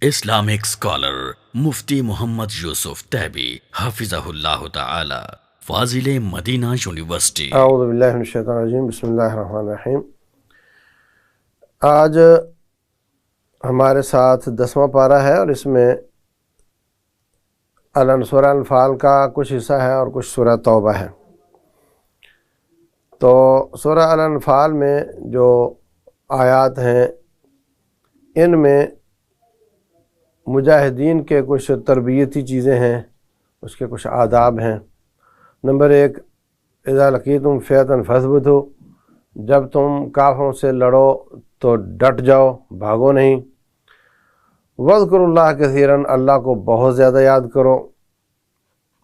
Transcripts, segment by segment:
Islamic scholar مفتی محمد یوسف تیبی حفظہ اللہ تعالی، فاضل Medina university. اعوذ باللہ من الشیطان الرجیم، بسم اللہ الرحمن الرحیم۔ آج ہمارے ساتھ 10واں پارہ ہے اور اس میں سورہ انفال کا کچھ حصہ ہے اور کچھ سورہ توبہ ہے۔ تو سورہ انفال میں جو آیات ہیں ان میں مجاہدین کے کچھ تربیتی چیزیں ہیں، اس کے کچھ آداب ہیں۔ نمبر 1، اذا لقیتم فئۃ فاثبتوا، جب تم کافروں سے لڑو تو ڈٹ جاؤ، بھاگو نہیں۔ واذکروا اللہ کثیرا، اللہ کو بہت زیادہ یاد کرو،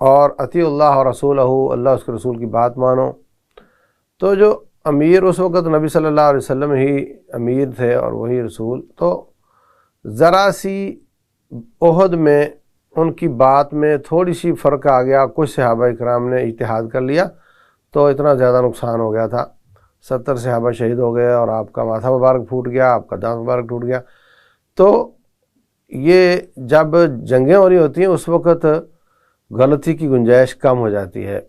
اور اطیعوا اللہ و رسولہ، اللہ اس کے رسول کی بات مانو۔ تو جو امیر اس وقت نبی صلی اللہ علیہ وسلم ہی امیر تھے اور وہی رسول، تو ذرا سی احد میں ان کی بات میں تھوڑی سی فرق آ گیا، کچھ صحابہ اکرام نے اجتہاد کر لیا تو اتنا زیادہ نقصان ہو گیا تھا، 70 صحابہ شہید ہو گئے اور آپ کا ماتھا مبارک پھوٹ گیا، آپ کا دانت مبارک ٹوٹ گیا۔ تو یہ جب جنگیں ہو رہی ہوتی ہیں اس وقت غلطی کی گنجائش کم ہو جاتی ہے،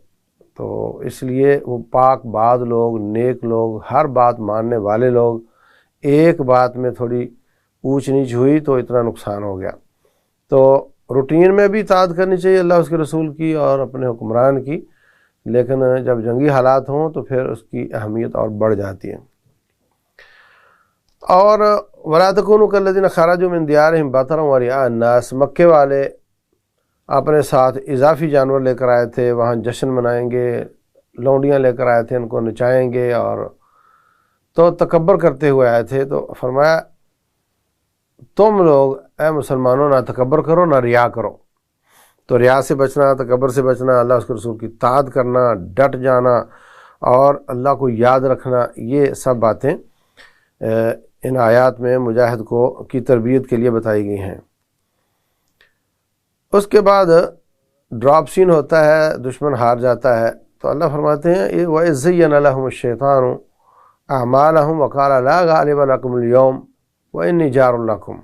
تو اس لیے وہ پاک باز لوگ، نیک لوگ، ہر بات ماننے والے لوگ، ایک بات میں تھوڑی اونچ نیچ ہوئی تو اتنا نقصان ہو گیا۔ تو روٹین میں بھی اطاعت کرنی چاہیے اللہ اس کے رسول کی اور اپنے حکمران کی، لیکن جب جنگی حالات ہوں تو پھر اس کی اہمیت اور بڑھ جاتی ہے۔ اور وَلَا تَكُونُوا كَالَّذِينَ خَرَجُوا مِن دِيَارِهِمْ بَطَرًا وَرِئَاءَ النَّاسِ، مکے والے اپنے ساتھ اضافی جانور لے کر آئے تھے، وہاں جشن منائیں گے، لونڈیاں لے کر آئے تھے، ان کو نچائیں گے، اور تو تکبر کرتے ہوئے آئے تھے۔ تو فرمایا تم لوگ اے مسلمانوں نہ تکبر کرو نہ ریا کرو۔ تو ریا سے بچنا، تکبر سے بچنا، اللہ اس کے رسول کی اطاعت کرنا، ڈٹ جانا اور اللہ کو یاد رکھنا، یہ سب باتیں ان آیات میں مجاہد کی تربیت کے لیے بتائی گئی ہیں۔ اس کے بعد ڈراپ سین ہوتا ہے، دشمن ہار جاتا ہے، تو اللہ فرماتے ہیں وَإِذْ زَيَّنَ لَهُمُ الشَّيْطَانُ أَعْمَالَهُمْ وَقَالَ لَا غَالِبَ لَكُمُ الْيَوْمَ وَإِنِّي جَارٌ لَكُمْ،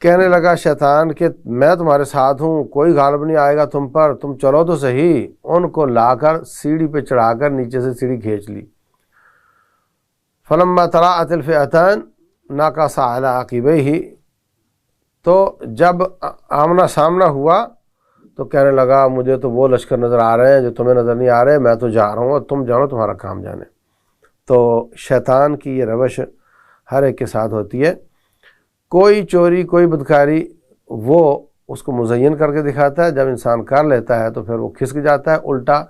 کہنے لگا شیطان کہ میں تمہارے ساتھ ہوں، کوئی غالب نہیں آئے گا تم پر، تم چلو تو صحیح۔ ان کو لا کر سیڑھی پہ چڑھا کر نیچے سے سیڑھی کھینچ لی۔ فَلَمَّا تَرَاءَتِ الْفِئَتَانِ نَكَصَ عَلَىٰ عَقِبَيْهِ، تو جب آمنا سامنا ہوا تو کہنے لگا مجھے تو وہ لشکر نظر آ رہے ہیں جو تمہیں نظر نہیں آ رہے، میں تو جا رہا ہوں اور تم جانو تمہارا کام جانے۔ تو شیطان کی یہ روش ہر ایک کے ساتھ ہوتی ہے، کوئی چوری کوئی بدکاری وہ اس کو مزین کر کے دکھاتا ہے، جب انسان کر لیتا ہے تو پھر وہ کھسک جاتا ہے، الٹا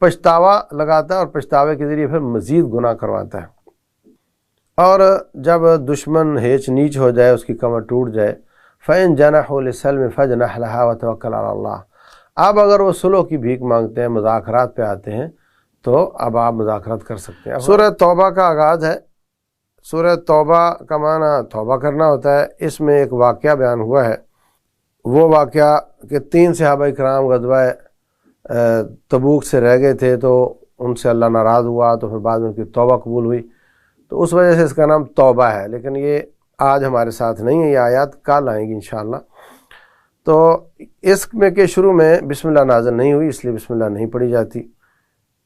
پچھتاوا لگاتا ہے اور پچھتاوے کے ذریعے پھر مزید گناہ کرواتا ہے۔ اور جب دشمن ہیچ نیچ ہو جائے، اس کی کمر ٹوٹ جائے، فَإِن جَنَحُوا لِلسَّلْمِ فَاجْنَحْ لَهَا وَتَوَكَّلْ عَلَى اللَّهِ، اب اگر وہ صلح کی بھیک مانگتے ہیں، مذاکرات پہ آتے ہیں، تو اب آپ مذاکرات کر سکتے ہیں۔ سورہ توبہ کا آغاز ہے۔ سورہ توبہ کا معنی توبہ کرنا ہوتا ہے۔ اس میں ایک واقعہ بیان ہوا ہے، وہ واقعہ کہ 3 صحابہ اکرام غزوہ تبوک سے رہ گئے تھے، تو ان سے اللہ ناراض ہوا، تو پھر بعد میں ان کی توبہ قبول ہوئی، تو اس وجہ سے اس کا نام توبہ ہے۔ لیکن یہ آج ہمارے ساتھ نہیں ہے، یہ آیات کل آئیں گی انشاءاللہ۔ تو اس میں کے شروع میں بسم اللہ نازل نہیں ہوئی، اس لیے بسم اللہ نہیں پڑھی جاتی۔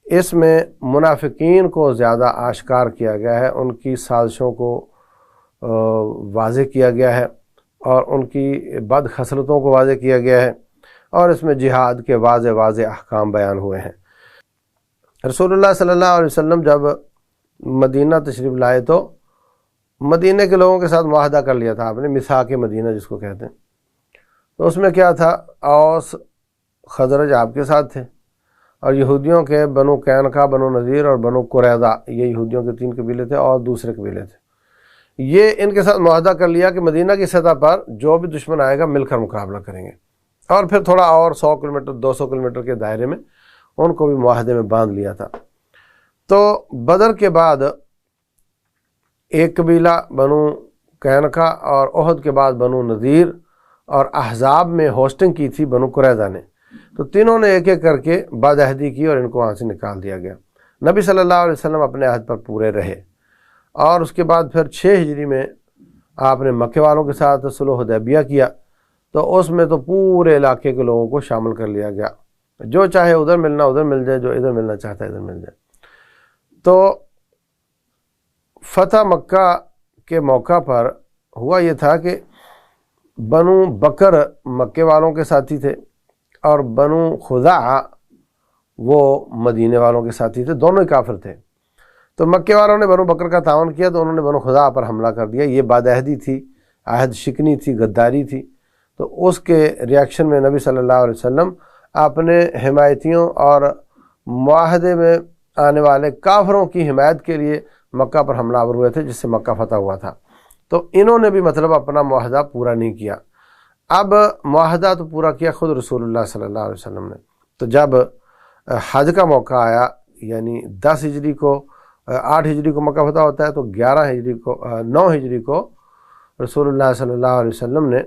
اس میں منافقین کو زیادہ آشکار کیا گیا ہے، ان کی سازشوں کو واضح کیا گیا ہے، اور ان کی بد خصلتوں کو واضح کیا گیا ہے، اور اس میں جہاد کے واضح احکام بیان ہوئے ہیں۔ رسول اللہ صلی اللہ علیہ وسلم جب مدینہ تشریف لائے تو مدینہ کے لوگوں کے ساتھ معاہدہ کر لیا تھا آپ نے، میثاق مدینہ جس کو کہتے ہیں۔ تو اس میں کیا تھا، اوس خزرج آپ کے ساتھ تھے، اور یہودیوں کے بنو قینقاع، بنو نذیر اور بنو قریظہ، یہ یہودیوں کے 3 قبیلے تھے، اور دوسرے قبیلے تھے۔ یہ ان کے ساتھ معاہدہ کر لیا کہ مدینہ کی سطح پر جو بھی دشمن آئے گا مل کر مقابلہ کریں گے، اور پھر تھوڑا اور 100 کلومیٹر 200 کلومیٹر کے دائرے میں ان کو بھی معاہدے میں باندھ لیا تھا۔ تو بدر کے بعد ایک قبیلہ بنو قینقاع، اور احد کے بعد بنو نذیر، اور احزاب میں ہوسٹنگ کی تھی بنو قریظہ نے، تو تینوں نے ایک ایک کر کے بد عہدی کی اور ان کو وہاں سے نکال دیا گیا۔ نبی صلی اللہ علیہ وسلم اپنے عہد پر پورے رہے، اور اس کے بعد پھر 6 ہجری میں آپ نے مکے والوں کے ساتھ صلح حدیبیہ کیا تو اس میں تو پورے علاقے کے لوگوں کو شامل کر لیا گیا، جو چاہے ادھر ملنا ادھر مل جائے، جو ادھر ملنا چاہتا ہے ادھر مل جائے۔ تو فتح مکہ کے موقع پر ہوا یہ تھا کہ بنو بکر مکے والوں کے ساتھی تھے اور بنو خزاعہ وہ مدینے والوں کے ساتھی تھے، دونوں ہی کافر تھے۔ تو مکے والوں نے بنو بکر کا تعاون کیا تو انہوں نے بنو خزاعہ پر حملہ کر دیا۔ یہ بدعہدی تھی، عہد شکنی تھی، غداری تھی۔ تو اس کے ریاکشن میں نبی صلی اللہ علیہ وسلم اپنے حمایتیوں اور معاہدے میں آنے والے کافروں کی حمایت کے لیے مکہ پر حملہ آور ہوئے تھے، جس سے مکہ فتح ہوا تھا۔ تو انہوں نے بھی مطلب اپنا معاہدہ پورا نہیں کیا۔ اب معاہدہ تو پورا کیا خود رسول اللہ صلی اللہ علیہ وسلم نے۔ تو جب حج کا موقع آیا، یعنی 10 ہجری کو 8 ہجری کو مکہ فتح ہوتا ہے، تو 9 ہجری کو رسول اللہ صلی اللہ علیہ وسلم نے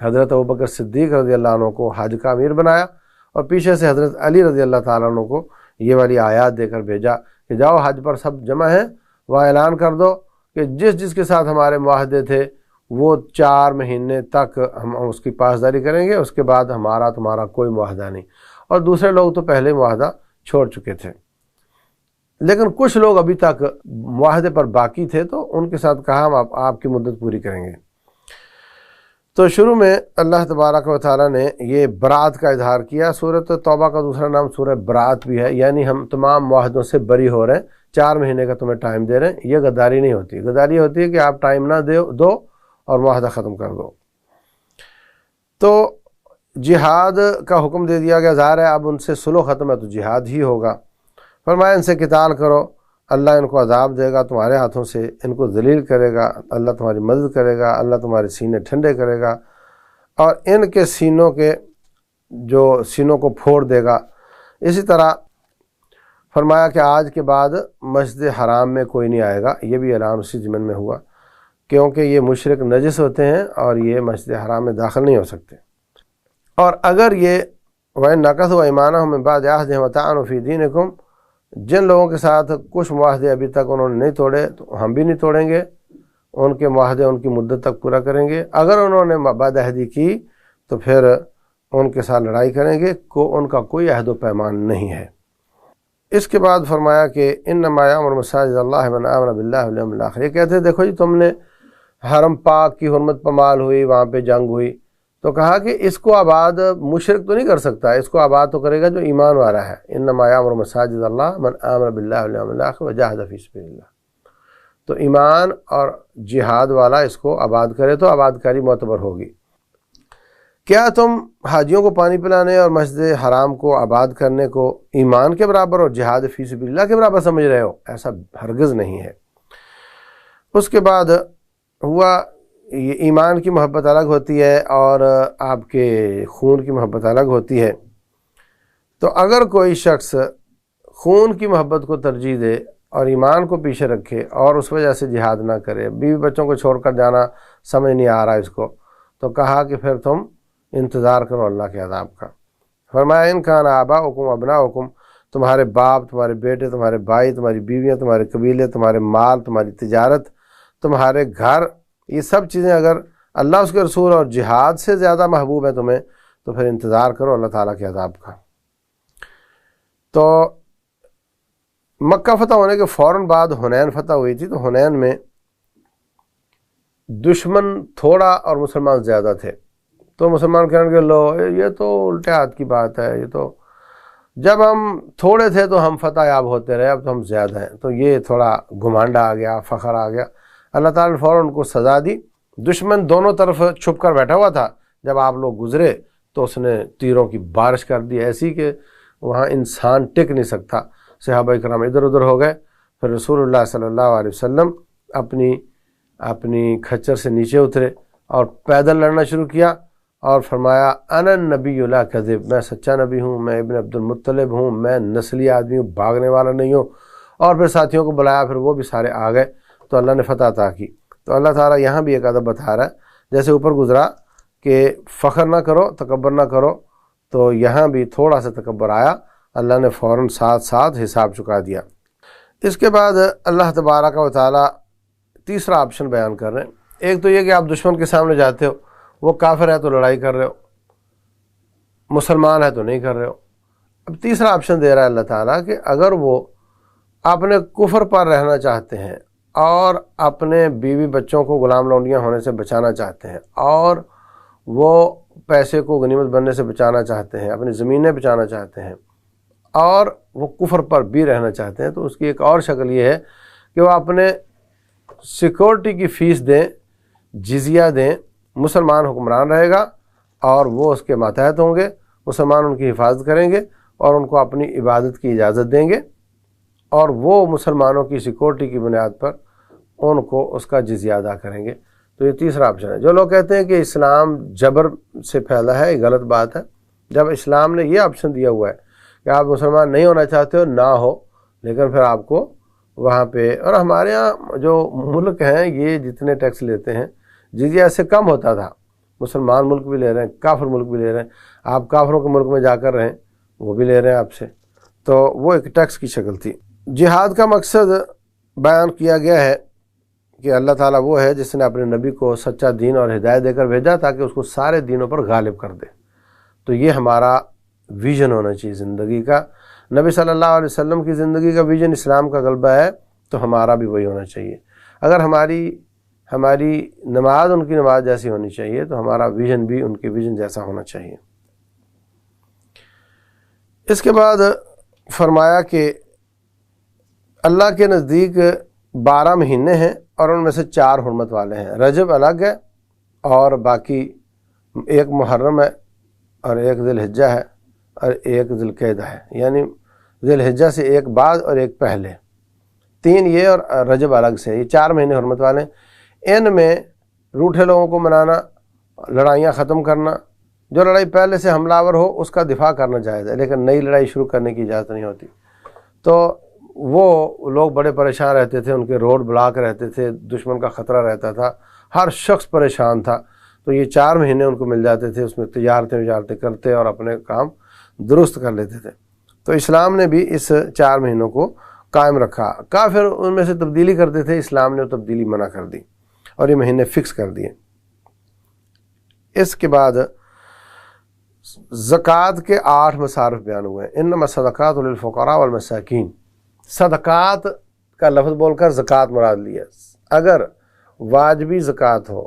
حضرت ابوبکر صدیق رضی اللہ عنہ کو حج کا امیر بنایا اور پیچھے سے حضرت علی رضی اللہ تعالیٰ عنہ کو یہ والی آیات دے کر بھیجا کہ جاؤ حج پر سب جمع ہیں، وہاں اعلان کر دو کہ جس کے ساتھ ہمارے معاہدے تھے وہ 4 مہینے تک ہم اس کی پاسداری کریں گے، اس کے بعد ہمارا تمہارا کوئی معاہدہ نہیں۔ اور دوسرے لوگ تو پہلے معاہدہ چھوڑ چکے تھے، لیکن کچھ لوگ ابھی تک معاہدے پر باقی تھے، تو ان کے ساتھ کہا ہم آپ کی مدت پوری کریں گے۔ تو شروع میں اللہ تبارک و تعالیٰ نے یہ برات کا اظہار کیا۔ سورۃ توبہ کا دوسرا نام سورہ برات بھی ہے، یعنی ہم تمام معاہدوں سے بری ہو رہے ہیں، 4 مہینے کا تمہیں ٹائم دے رہے ہیں۔ یہ غداری نہیں ہوتی، غداری ہوتی ہے کہ آپ ٹائم نہ دو اور معاہدہ ختم کر دو۔ تو جہاد کا حکم دے دیا گیا، ظاہر ہے اب ان سے صلح ختم ہے تو جہاد ہی ہوگا۔ فرمایا ان سے قتال کرو، اللہ ان کو عذاب دے گا تمہارے ہاتھوں سے، ان کو ذلیل کرے گا، اللہ تمہاری مدد کرے گا، اللہ تمہارے سینے ٹھنڈے کرے گا اور ان کے سینوں کو پھوڑ دے گا۔ اسی طرح فرمایا کہ آج کے بعد مسجد حرام میں کوئی نہیں آئے گا، یہ بھی اعلان اسی ضمن میں ہوا، کیونکہ یہ مشرک نجس ہوتے ہیں اور یہ مسجد حرام میں داخل نہیں ہو سکتے۔ اور اگر یہ وَإِن نَقَضُوا أَيْمَانَهُم مِّن بَعْدِ عَهْدِهِمْ وَطَعَنُوا فِي دِينِكُمْ، جن لوگوں کے ساتھ کچھ معاہدے ابھی تک انہوں نے نہیں توڑے تو ہم بھی نہیں توڑیں گے، ان کے معاہدے ان کی مدت تک پورا کریں گے۔ اگر انہوں نے بدعہدی کی تو پھر ان کے ساتھ لڑائی کریں گے، ان کا کوئی عہد و پیمان نہیں ہے۔ اس کے بعد فرمایا کہ انما یعمر مساجد اللہ من آمن باللہ والیوم الآخر۔ یہ کہتے ہیں دیکھو جی تم نے حرم پاک کی حرمت پامال ہوئی، وہاں پہ جنگ ہوئی، تو کہا کہ اس کو آباد مشرک تو نہیں کر سکتا، اس کو آباد تو کرے گا جو ایمان والا ہے۔ انما یعمر مساجد اللہ من آمن باللہ والیوم الآخر وجاہد فی سبیل اللہ۔ تو ایمان اور جہاد والا اس کو آباد کرے تو آباد کاری معتبر ہوگی۔ کیا تم حاجیوں کو پانی پلانے اور مسجد حرام کو آباد کرنے کو ایمان کے برابر اور جہاد فی سبیل اللہ کے برابر سمجھ رہے ہو؟ ایسا ہرگز نہیں ہے۔ اس کے بعد ہوا یہ ایمان کی محبت الگ ہوتی ہے اور آپ کے خون کی محبت الگ ہوتی ہے۔ تو اگر کوئی شخص خون کی محبت کو ترجیح دے اور ایمان کو پیچھے رکھے اور اس وجہ سے جہاد نہ کرے، بیوی بچوں کو چھوڑ کر جانا سمجھ نہیں آ رہا اس کو، تو کہا کہ پھر تم انتظار کرو اللہ کے عذاب کا۔ فرمایا ان کان آباؤکم ابناؤکم، تمہارے باپ، تمہارے بیٹے، تمہارے بھائی، تمہاری بیویاں، تمہارے قبیلے، تمہارے مال، تمہاری تجارت، تمہارے گھر، یہ سب چیزیں اگر اللہ اس کے رسول اور جہاد سے زیادہ محبوب ہے تمہیں، تو پھر انتظار کرو اللہ تعالیٰ کے عذاب کا۔ تو مکہ فتح ہونے کے فوراً بعد حنین فتح ہوئی تھی، تو حنین میں دشمن تھوڑا اور مسلمان زیادہ تھے۔ تو مسلمان کہنے کہ لو یہ تو الٹے ہاتھ کی بات ہے، یہ تو جب ہم تھوڑے تھے تو ہم فتح یاب ہوتے رہے، اب تو ہم زیادہ ہیں، تو یہ تھوڑا گھمانڈ آ گیا، فخر آ گیا۔ اللہ تعالیٰ نے فوراً ان کو سزا دی۔ دشمن دونوں طرف چھپ کر بیٹھا ہوا تھا، جب آپ لوگ گزرے تو اس نے تیروں کی بارش کر دی ایسی کہ وہاں انسان ٹک نہیں سکتا۔ صحابہ کرام ادھر ادھر ہو گئے۔ پھر رسول اللہ صلی اللہ علیہ وسلم اپنی کھچر سے نیچے اترے اور پیدل لڑنا شروع کیا اور فرمایا انا النبی لا کذب، میں سچا نبی ہوں، میں ابن عبد المطلب ہوں، میں نسلی آدمی ہوں، بھاگنے والا نہیں ہوں۔ اور پھر ساتھیوں کو بلایا، پھر وہ بھی سارے آ گئے، تو اللہ نے فتح عطا کی۔ تو اللہ تعالیٰ یہاں بھی ایک ادب بتا رہا ہے، جیسے اوپر گزرا کہ فخر نہ کرو، تکبر نہ کرو، تو یہاں بھی تھوڑا سا تکبر آیا، اللہ نے فوراً ساتھ حساب چکا دیا۔ اس کے بعد اللہ تبارک و تعالیٰ تیسرا آپشن بیان کر رہے ہیں۔ ایک تو یہ کہ آپ دشمن کے سامنے جاتے ہو، وہ کافر ہے تو لڑائی کر رہے ہو، مسلمان ہے تو نہیں کر رہے ہو۔ اب تیسرا آپشن دے رہا ہے اللہ تعالیٰ کہ اگر وہ اپنے کفر پر رہنا چاہتے ہیں اور اپنے بیوی بچوں کو غلام لونڈیاں ہونے سے بچانا چاہتے ہیں، اور وہ پیسے کو غنیمت بننے سے بچانا چاہتے ہیں، اپنی زمینیں بچانا چاہتے ہیں، اور وہ کفر پر بھی رہنا چاہتے ہیں، تو اس کی ایک اور شکل یہ ہے کہ وہ اپنے سیکورٹی کی فیس دیں، جزیہ دیں، مسلمان حکمران رہے گا اور وہ اس کے ماتحت ہوں گے، مسلمان ان کی حفاظت کریں گے اور ان کو اپنی عبادت کی اجازت دیں گے، اور وہ مسلمانوں کی سیکورٹی کی بنیاد پر ان کو اس کا جزیہ ادا کریں گے۔ تو یہ تیسرا آپشن ہے۔ جو لوگ کہتے ہیں کہ اسلام جبر سے پھیلا ہے، یہ غلط بات ہے۔ جب اسلام نے یہ آپشن دیا ہوا ہے کہ آپ مسلمان نہیں ہونا چاہتے ہو نہ ہو، لیکن پھر آپ کو وہاں پہ، اور ہمارے ہاں جو ملک ہیں یہ جتنے ٹیکس لیتے ہیں جزیہ سے کم ہوتا تھا، مسلمان ملک بھی لے رہے ہیں، کافر ملک بھی لے رہے ہیں، آپ کافروں کے ملک میں جا کر رہیں وہ بھی لے رہے ہیں آپ سے، تو وہ ایک ٹیکس کی شکل تھی۔ جہاد کا مقصد بیان کیا گیا ہے کہ اللہ تعالیٰ وہ ہے جس نے اپنے نبی کو سچا دین اور ہدایت دے کر بھیجا تاکہ اس کو سارے دینوں پر غالب کر دے۔ تو یہ ہمارا ویژن ہونا چاہیے زندگی کا۔ نبی صلی اللہ علیہ وسلم کی زندگی کا ویژن اسلام کا غلبہ ہے، تو ہمارا بھی وہی ہونا چاہیے۔ اگر ہماری نماز ان کی نماز جیسی ہونی چاہیے تو ہمارا ویژن بھی ان کے ویژن جیسا ہونا چاہیے۔ اس کے بعد فرمایا کہ اللہ کے نزدیک 12 مہینے ہیں اور ان میں سے 4 حرمت والے ہیں۔ رجب الگ ہے اور باقی ایک محرم ہے اور ایک ذی الحجہ ہے اور ایک ذی القعدہ ہے، یعنی ذی الحجہ سے ایک بعد اور ایک پہلے، 3 یہ اور رجب الگ سے، یہ 4 مہینے حرمت والے ہیں۔ ان میں روٹھے لوگوں کو منانا، لڑائیاں ختم کرنا، جو لڑائی پہلے سے حملہ آور ہو اس کا دفاع کرنا جائز ہے، لیکن نئی لڑائی شروع کرنے کی اجازت نہیں ہوتی۔ تو وہ لوگ بڑے پریشان رہتے تھے، ان کے روڈ بلاک رہتے تھے، دشمن کا خطرہ رہتا تھا، ہر شخص پریشان تھا، تو یہ 4 مہینے ان کو مل جاتے تھے، اس میں تجارتیں کرتے اور اپنے کام درست کر لیتے تھے۔ تو اسلام نے بھی اس 4 مہینوں کو قائم رکھا۔ کافر ان میں سے تبدیلی کرتے تھے، اسلام نے وہ تبدیلی منع کر دی اور یہ مہینے فکس کر دیے۔ اس کے بعد زکوٰۃ کے 8 مصارف بیان ہوئے ہیں۔ انما الصدقات للفقراء والمساکین، صدقات کا لفظ بول کر زکوٰۃ مراد لیا۔ اگر واجبی زکوٰۃ ہو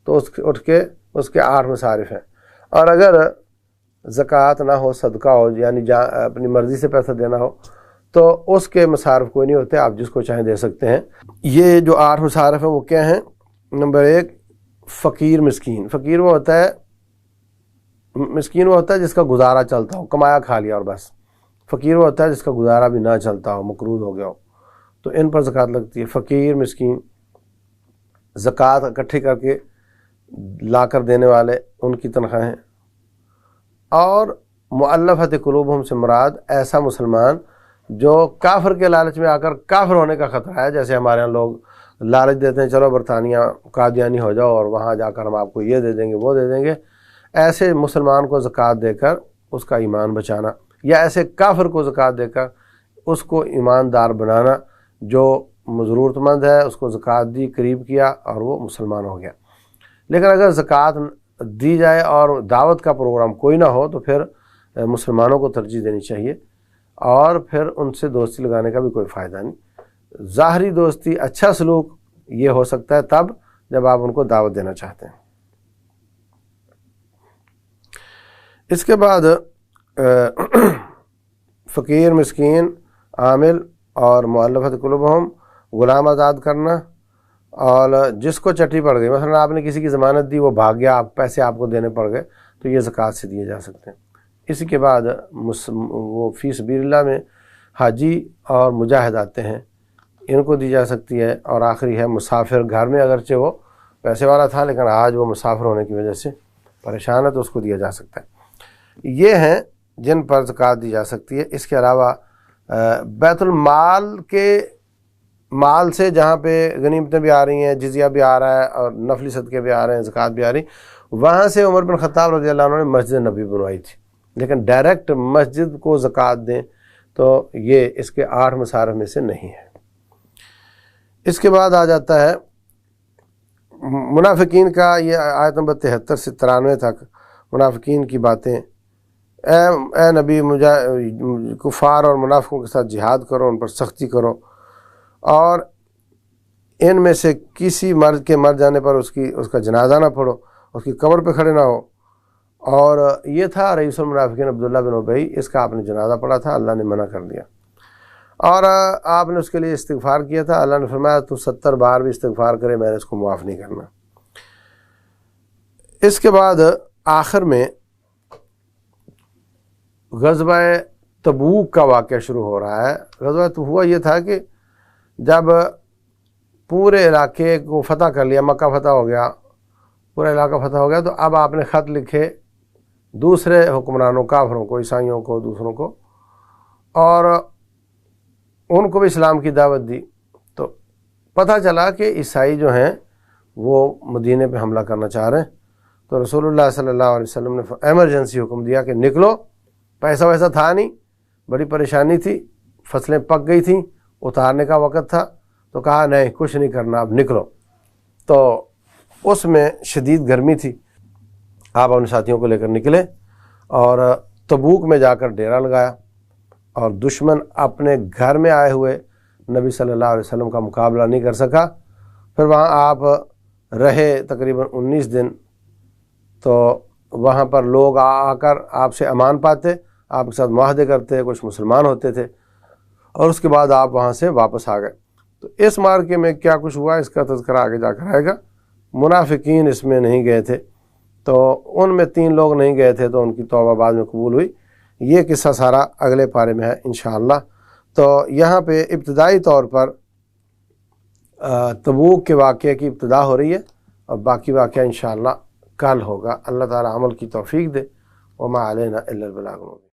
تو اس کے 8 مصارف ہیں، اور اگر زکوٰۃ نہ ہو، صدقہ ہو، یعنی اپنی مرضی سے پیسہ دینا ہو، تو اس کے مصارف کوئی نہیں ہوتے، آپ جس کو چاہیں دے سکتے ہیں۔ یہ جو 8 مصارف ہیں وہ کیا ہیں؟ نمبر 1 فقیر مسکین۔ فقیر وہ ہوتا ہے، مسکین وہ ہوتا ہے جس کا گزارا چلتا ہو، کمایا کھا لیا اور بس۔ فقیر وہ ہوتا ہے جس کا گزارا بھی نہ چلتا ہو، مقروض ہو گیا ہو، تو ان پر زکوٰۃ لگتی ہے۔ فقیر مسکین، زکوٰۃ اکٹھی کر کے لا کر دینے والے، ان کی تنخواہیں۔ اور مؤلفۃ قلوبہم سے مراد ایسا مسلمان جو کافر کے لالچ میں آ کر کافر ہونے کا خطرہ ہے، جیسے ہمارے یہاں لوگ لالچ دیتے ہیں چلو برطانیہ قادیانی ہو جاؤ اور وہاں جا کر ہم آپ کو یہ دے دیں گے وہ دے دیں گے، ایسے مسلمان کو زکوٰۃ دے کر اس کا ایمان بچانا، یا ایسے کافر کو زکوٰۃ دے کر اس کو ایماندار بنانا، جو ضرورت مند ہے اس کو زکوٰۃ دی، قریب کیا اور وہ مسلمان ہو گیا۔ لیکن اگر زکوٰۃ دی جائے اور دعوت کا پروگرام کوئی نہ ہو تو پھر مسلمانوں کو ترجیح دینی چاہیے، اور پھر ان سے دوستی لگانے کا بھی کوئی فائدہ نہیں۔ ظاہری دوستی، اچھا سلوک یہ ہو سکتا ہے تب جب آپ ان کو دعوت دینا چاہتے ہیں۔ اس کے بعد فقیر مسکین، عامل اور مؤلفۃ قلوبہم، غلام آزاد کرنا، اور جس کو چٹی پڑ گئی، مثلا آپ نے کسی کی ضمانت دی، وہ بھاگ گیا، پیسے آپ کو دینے پڑ گئے، تو یہ زکوٰۃ سے دیے جا سکتے ہیں۔ اسی کے بعد وہ فی سبیل اللہ میں حاجی اور مجاہد آتے ہیں، ان کو دی جا سکتی ہے۔ اور آخری ہے مسافر، گھر میں اگرچہ وہ پیسے والا تھا لیکن آج وہ مسافر ہونے کی وجہ سے پریشان ہے تو اس کو دیا جا سکتا ہے۔ یہ ہیں جن پر زکوٰۃ دی جا سکتی ہے۔ اس کے علاوہ بیت المال کے مال سے جہاں پہ غنیمتیں بھی آ رہی ہیں، جزیہ بھی آ رہا ہے اور نفلی صدقے بھی آ رہے ہیں، زکوٰۃ بھی آ رہی، وہاں سے عمر بن خطاب رضی اللہ عنہ نے مسجد نبی بنوائی تھی، لیکن ڈائریکٹ مسجد کو زکوٰۃ دیں تو یہ اس کے 8 مصارف میں سے نہیں ہے۔ اس کے بعد آ جاتا ہے منافقین کا یہ آیت نمبر 73 سے 93 تک منافقین کی باتیں، اے نبی کفار اور منافقوں کے ساتھ جہاد کرو، ان پر سختی کرو، اور ان میں سے کسی مرد کے مر جانے پر اس کا جنازہ نہ پڑھو، اس کی قبر پہ کھڑے نہ ہو۔ اور یہ تھا رئیس المنافقین عبداللہ بن ابی، اس کا آپ نے جنازہ پڑھا تھا، اللہ نے منع کر دیا، اور آپ نے اس کے لیے استغفار کیا تھا، اللہ نے فرمایا تو 70 بار بھی استغفار کرے میں نے اس کو معاف نہیں کرنا۔ اس کے بعد آخر میں غزوہ تبوک کا واقعہ شروع ہو رہا ہے۔ غزوہ تبوک ہوا یہ تھا کہ جب پورے علاقے کو فتح کر لیا، مکہ فتح ہو گیا، پورا علاقہ فتح ہو گیا، تو اب آپ نے خط لکھے دوسرے حکمرانوں، کافروں کو، عیسائیوں کو، دوسروں کو، اور ان کو بھی اسلام کی دعوت دی۔ تو پتہ چلا کہ عیسائی جو ہیں وہ مدینے پہ حملہ کرنا چاہ رہے ہیں، تو رسول اللہ صلی اللہ علیہ وسلم نے ایمرجنسی حکم دیا کہ نکلو، پیسہ ویسا تھا نہیں، بڑی پریشانی تھی، فصلیں پک گئی تھیں، اتارنے کا وقت تھا، تو کہا نہیں کچھ نہیں کرنا، اب نکلو۔ تو اس میں شدید گرمی تھی، آپ اپنے ساتھیوں کو لے کر نکلے اور تبوک میں جا کر ڈیرا لگایا، اور دشمن اپنے گھر میں آئے ہوئے نبی صلی اللہ علیہ وسلم کا مقابلہ نہیں کر سکا۔ پھر وہاں آپ رہے تقریباً 19 دن، تو وہاں پر لوگ آ کر آپ سے امان پاتے، آپ کے ساتھ معاہدے کرتے، کچھ مسلمان ہوتے تھے، اور اس کے بعد آپ وہاں سے واپس آ گئے۔ تو اس مارکے میں کیا کچھ ہوا اس کا تذکرہ آگے جا کر آئے گا۔ منافقین اس میں نہیں گئے تھے، تو ان میں 3 لوگ نہیں گئے تھے، تو ان کی توبہ بعد میں قبول ہوئی۔ یہ قصہ سارا اگلے پارے میں ہے انشاءاللہ۔ تو یہاں پہ ابتدائی طور پر تبوک کے واقعے کی ابتدا ہو رہی ہے، اور باقی واقعہ انشاءاللہ کل ہوگا۔ اللہ تعالی عمل کی توفیق دے۔ وما علینا الا البلاغ المبین۔